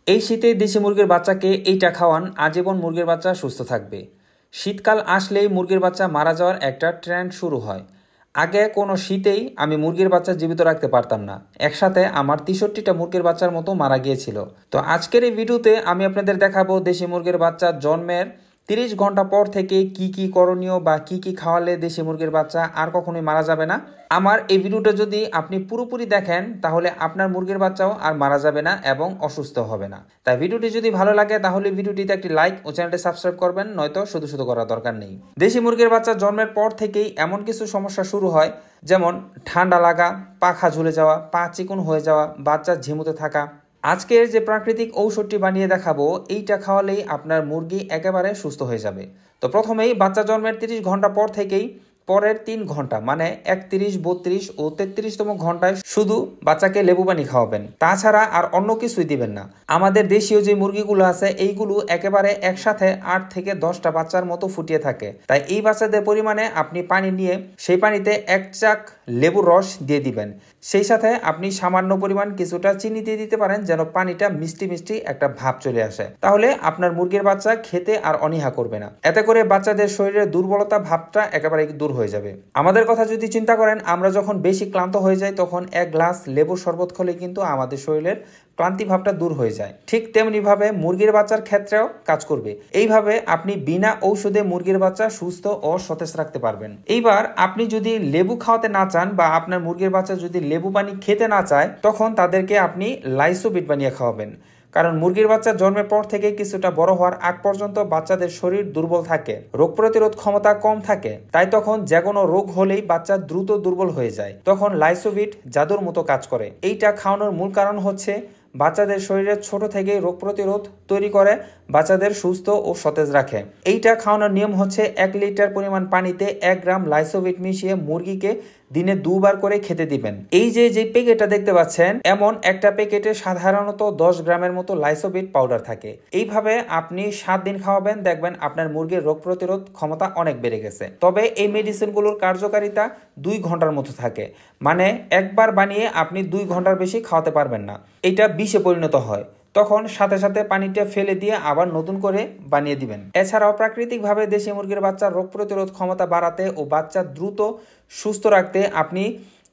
এই শীতে দেশি মুরগির বাচ্চাকে এইটা খাওয়ান, আজীবন মুরগির বাচ্চা সুস্থ থাকবে। শীতকাল আসলেই মুরগির বাচ্চা মারা যাওয়ার একটা ট্রেন্ড শুরু হয়। আগে কোনো শীতেই আমি মুরগির বাচ্চা জীবিত রাখতে পারতাম না, একসাথে আমার 63টা মুরগির বাচ্চার মতো মারা গিয়েছিল। তো আজকের এই ভিডিওতে আমি আপনাদের দেখাবো দেশি মুরগির বাচ্চা জন্মের 30 ঘন্টা পর থেকে কি কি করণীয় বা কি কি খাওয়ালে দেশি মুরগির বাচ্চা আর কখনোই মারা যাবে না। আমার এই ভিডিওটা যদি আপনি পুরোপুরি দেখেন তাহলে আপনার মুরগির বাচ্চাও আর মারা যাবে না এবং অসুস্থ হবে না। তাই ভিডিওটি যদি ভালো লাগে তাহলে ভিডিওটিতে একটি লাইক ও চ্যানেলটি সাবস্ক্রাইব করবেন, নয়তো শুধু শুধু করার দরকার নেই। দেশি মুরগির বাচ্চা জন্মের পর থেকেই এমন কিছু সমস্যা শুরু হয়, যেমন ঠান্ডা লাগা, পাখা ঝুলে যাওয়া, পা চিকন হয়ে যাওয়া, বাচ্চা ঝিমুতে থাকা। আজকের যে প্রাকৃতিক ঔষধটি বানিয়ে দেখাবো, এইটা খাওয়ালেই আপনার মুরগি একেবারে সুস্থ হয়ে যাবে। তো প্রথমেই বাচ্চা জন্মের 30 ঘন্টা পর থেকেই পরের 3 ঘন্টা মানে 31, 32 ও 33তম ঘন্টায় শুধু বাচ্চাকে লেবু পানি খাওয়াবেন, তাছাড়া আর অন্য কিছুই দিবেন না। আমাদের দেশীয় যে মুরগিগুলো আছে এইগুলো একেবারে একসাথে 8 থেকে 10টা বাচ্চার মতো ফুটিয়ে থাকে। তাই এই বাচ্চাদের পরিমাণে আপনি পানি নিয়ে সেই পানিতে 1 চাক লেবুর রস দিয়ে দিবেন। সেই সাথে আপনি সামান্য পরিমাণ কিছুটা চিনি দিয়ে দিতে পারেন, যেন পানিটা মিষ্টি মিষ্টি একটা ভাব চলে আসে। তাহলে আপনার মুরগির বাচ্চা খেতে আর অনীহা করবে না। এতে করে বাচ্চাদের শরীরের দুর্বলতা ভাবটা একেবারে দূর হয়ে যাবে। আমাদের কথা যদি চিন্তা করেন, আমরা যখন বেশি ক্লান্ত হয়ে যাই তখন 1 গ্লাস লেবুর শরবত খেলে কিন্তু আমাদের শরীরের ক্লান্তি ভাবটা দূর হয়ে যায়। ঠিক তেমনি ভাবে মুরগির বাচ্চার ক্ষেত্রেও কাজ করবে। এইভাবে আপনি বিনা ঔষধে মুরগির বাচ্চা সুস্থ ও সতেজ রাখতে পারবেন। এইবার আপনি যদি লেবু খাওয়াতে না চান বা আপনার মুরগির বাচ্চা যদি লেবু পানি খেতে না চায়, তখন তাদেরকে আপনি লাইসোবিট বানিয়ে খাওয়াবেন। কারণ মুরগির বাচ্চা জন্মের পর থেকে কিছুটা বড় হওয়ার আগ পর্যন্ত বাচ্চাদের শরীর দুর্বল থাকে, রোগ প্রতিরোধ ক্ষমতা কম থাকে। তাই তখন যে কোনো রোগ হলেই বাচ্চা দ্রুত দুর্বল হয়ে যায়। তখন লাইসোবিট জাদুর মতো কাজ করে। এইটা খাওয়ানোর মূল কারণ হচ্ছে বাচ্চাদের শরীরে ছোট থেকেই রোগ প্রতিরোধ তৈরি করে বাচ্চাদের সুস্থ ও সতেজ রাখে। এইটা খাওয়ানোর নিয়ম হচ্ছে 1 লিটার পরিমাণ পানিতে 1 গ্রাম লাইসোবিট মিশিয়ে মুরগিকে দিনে 2 বার করে খেতে দিবেন। এই যে প্যাকেটটা দেখতে পাচ্ছেন, এমন একটা প্যাকেটে সাধারণত 10 গ্রামের মতো লাইসোবিট পাউডার থাকে। এইভাবে আপনি 7 দিন খাওয়াবেন, দেখবেন আপনার মুরগির রোগ প্রতিরোধ ক্ষমতা অনেক বেড়ে গেছে। তবে এই মেডিসিনগুলোর কার্যকারিতা 2 ঘন্টার মতো থাকে, মানে একবার বানিয়ে আপনি 2 ঘন্টার বেশি খাওয়াতে পারবেন না। এটা বিষে পরিণত হয়, তখন সাথে সাথে পানিটা ফেলে দিয়ে আবার নতুন করে বানিয়ে দিবেন। এছাড়াও প্রাকৃতিকভাবে দেশি মুরগির বাচ্চার রোগ প্রতিরোধ ক্ষমতা বাড়াতে ও বাচ্চা দ্রুত সুস্থ রাখতে আপনি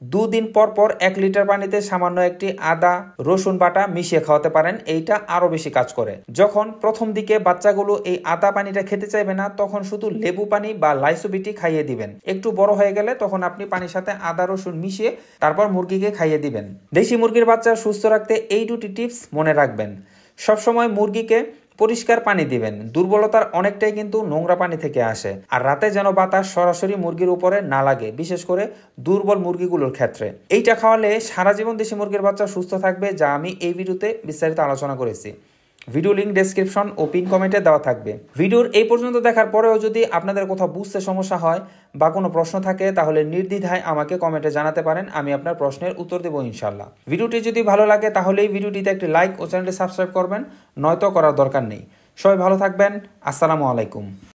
2 দিন পর পর 1 লিটার পানিতে সামান্য একটি আদা রসুন বাটা মিশিয়ে খাওয়াতে পারেন। এইটা আরো বেশি কাজ করে। যখন প্রথম দিকে বাচ্চাগুলো এই আদা পানিটা খেতে চাইবে না, তখন শুধু লেবু পানি বা লাইসোবিটি খাইয়ে দিবেন। একটু বড় হয়ে গেলে তখন আপনি পানির সাথে আদা রসুন মিশিয়ে তারপর মুরগিকে খাইয়ে দিবেন। দেশি মুরগির বাচ্চা সুস্থ রাখতে এই 2টি টিপস মনে রাখবেন। সবসময় মুরগিকে পরিষ্কার পানি দিবেন। দুর্বলতার অনেকটাই কিন্তু নোংরা পানি থেকে আসে। আর রাতে যেন বাতাস সরাসরি মুরগির উপরে না লাগে, বিশেষ করে দুর্বল মুরগিগুলোর ক্ষেত্রে। এইটা খাওয়ালে সারা জীবন দেশি মুরগির বাচ্চা সুস্থ থাকবে, যা আমি এই ভিডিওতে বিস্তারিত আলোচনা করেছি। ভিডিও লিঙ্ক ডেসক্রিপশন ও পিন কমেন্টে দেওয়া থাকবে। ভিডিওর এই পর্যন্ত দেখার পরেও যদি আপনাদের কোথাও বুঝতে সমস্যা হয় বা কোনো প্রশ্ন থাকে, তাহলে নির্দ্বিধায় আমাকে কমেন্টে জানাতে পারেন। আমি আপনার প্রশ্নের উত্তর দেবো ইনশাল্লাহ। ভিডিওটি যদি ভালো লাগে তাহলে এই ভিডিওটিতে একটি লাইক ও চ্যানেলটি সাবস্ক্রাইব করবেন, নয়তো করার দরকার নেই। সবাই ভালো থাকবেন। আসসালামু আলাইকুম।